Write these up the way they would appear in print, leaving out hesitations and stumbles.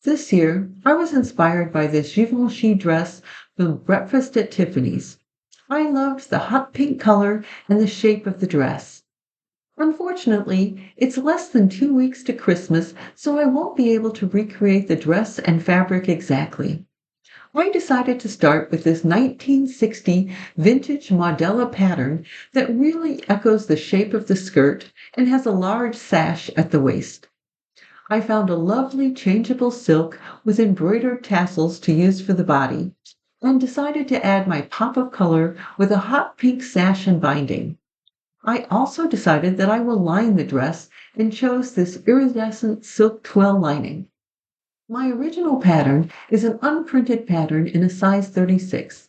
This year, I was inspired by this Givenchy dress from Breakfast at Tiffany's. I loved the hot pink color and the shape of the dress. Unfortunately, it's less than 2 weeks to Christmas, so I won't be able to recreate the dress and fabric exactly. I decided to start with this 1960 vintage Modella pattern that really echoes the shape of the skirt and has a large sash at the waist. I found a lovely changeable silk with embroidered tassels to use for the body and decided to add my pop of color with a hot pink sash and binding. I also decided that I will line the dress and chose this iridescent silk twill lining. My original pattern is an unprinted pattern in a size 36.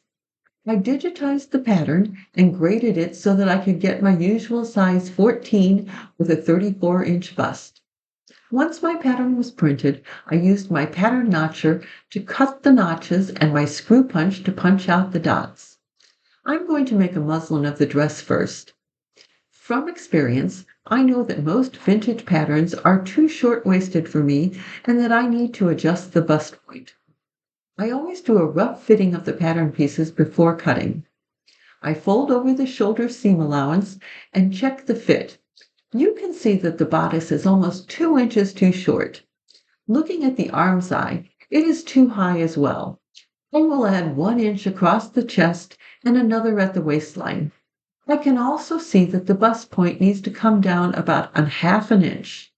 I digitized the pattern and graded it so that I could get my usual size 14 with a 34-inch bust. Once my pattern was printed, I used my pattern notcher to cut the notches and my screw punch to punch out the dots. I'm going to make a muslin of the dress first. From experience, I know that most vintage patterns are too short-waisted for me and that I need to adjust the bust point. I always do a rough fitting of the pattern pieces before cutting. I fold over the shoulder seam allowance and check the fit. You can see that the bodice is almost 2 inches too short. Looking at the arm side, it is too high as well. I will add 1 inch across the chest and another at the waistline. I can also see that the bust point needs to come down about a half an inch.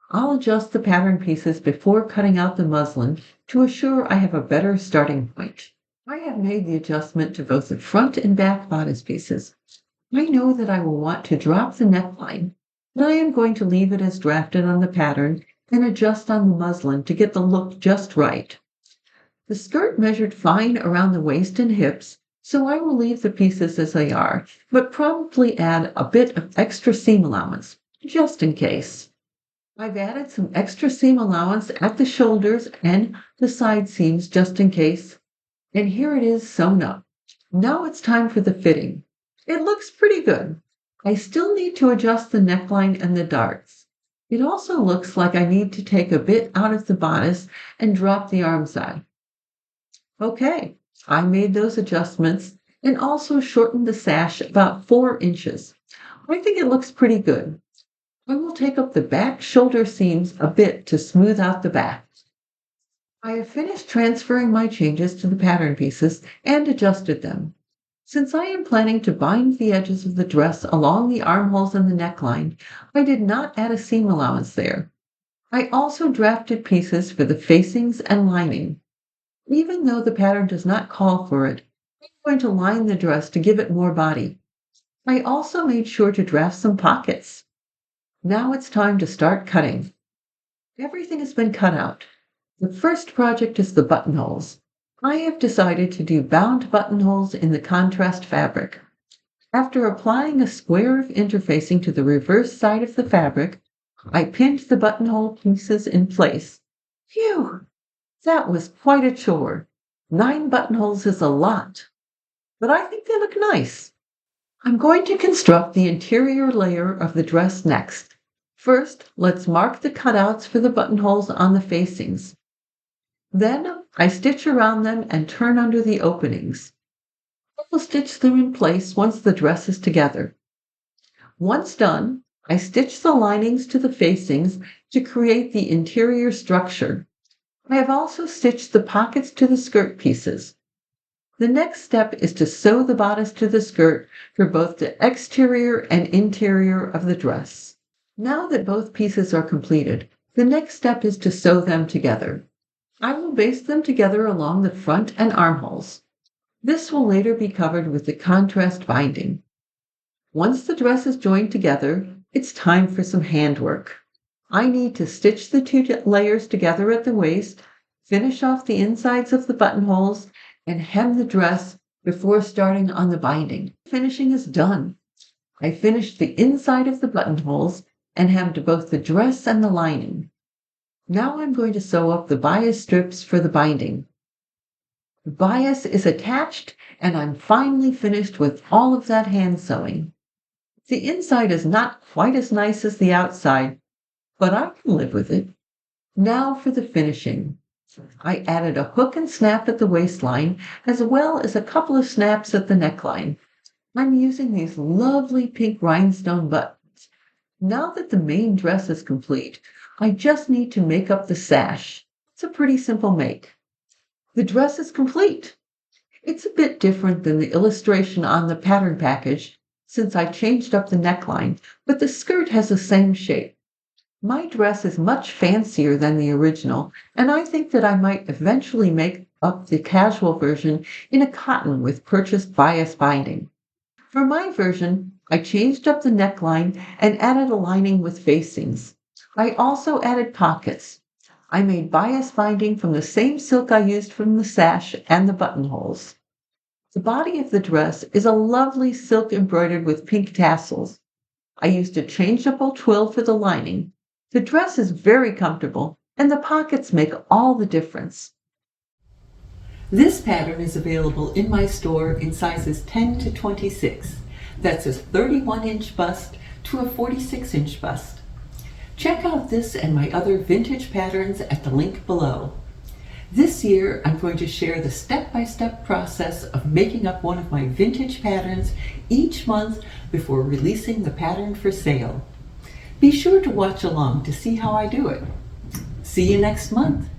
I'll adjust the pattern pieces before cutting out the muslin to assure I have a better starting point. I have made the adjustment to both the front and back bodice pieces. I know that I will want to drop the neckline, but I am going to leave it as drafted on the pattern and adjust on the muslin to get the look just right. The skirt measured fine around the waist and hips, so I will leave the pieces as they are, but probably add a bit of extra seam allowance, just in case. I've added some extra seam allowance at the shoulders and the side seams just in case, and here it is sewn up. Now it's time for the fitting. It looks pretty good. I still need to adjust the neckline and the darts. It also looks like I need to take a bit out of the bodice and drop the arm side. Okay. I made those adjustments and also shortened the sash about 4 inches. I think it looks pretty good. I will take up the back shoulder seams a bit to smooth out the back. I have finished transferring my changes to the pattern pieces and adjusted them. Since I am planning to bind the edges of the dress along the armholes and the neckline, I did not add a seam allowance there. I also drafted pieces for the facings and lining. Even though the pattern does not call for it, I'm going to line the dress to give it more body. I also made sure to draft some pockets. Now it's time to start cutting. Everything has been cut out. The first project is the buttonholes. I have decided to do bound buttonholes in the contrast fabric. After applying a square of interfacing to the reverse side of the fabric, I pinned the buttonhole pieces in place. Phew! That was quite a chore. 9 buttonholes is a lot, but I think they look nice. I'm going to construct the interior layer of the dress next. First, let's mark the cutouts for the buttonholes on the facings. Then, I stitch around them and turn under the openings. I will stitch them in place once the dress is together. Once done, I stitch the linings to the facings to create the interior structure. I have also stitched the pockets to the skirt pieces. The next step is to sew the bodice to the skirt for both the exterior and interior of the dress. Now that both pieces are completed, the next step is to sew them together. I will baste them together along the front and armholes. This will later be covered with the contrast binding. Once the dress is joined together, it's time for some handwork. I need to stitch the 2 layers together at the waist, finish off the insides of the buttonholes, and hem the dress before starting on the binding. Finishing is done. I finished the inside of the buttonholes and hemmed both the dress and the lining. Now I'm going to sew up the bias strips for the binding. The bias is attached and I'm finally finished with all of that hand sewing. The inside is not quite as nice as the outside, but I can live with it. Now for the finishing. I added a hook and snap at the waistline, as well as a couple of snaps at the neckline. I'm using these lovely pink rhinestone buttons. Now that the main dress is complete, I just need to make up the sash. It's a pretty simple make. The dress is complete. It's a bit different than the illustration on the pattern package since I changed up the neckline, but the skirt has the same shape. My dress is much fancier than the original, and I think that I might eventually make up the casual version in a cotton with purchased bias binding. For my version, I changed up the neckline and added a lining with facings. I also added pockets. I made bias binding from the same silk I used from the sash and the buttonholes. The body of the dress is a lovely silk embroidered with pink tassels. I used a changeable twill for the lining. The dress is very comfortable, and the pockets make all the difference. This pattern is available in my store in sizes 10 to 26. That's a 31-inch bust to a 46-inch bust. Check out this and my other vintage patterns at the link below. This year, I'm going to share the step-by-step process of making up one of my vintage patterns each month before releasing the pattern for sale. Be sure to watch along to see how I do it. See you next month.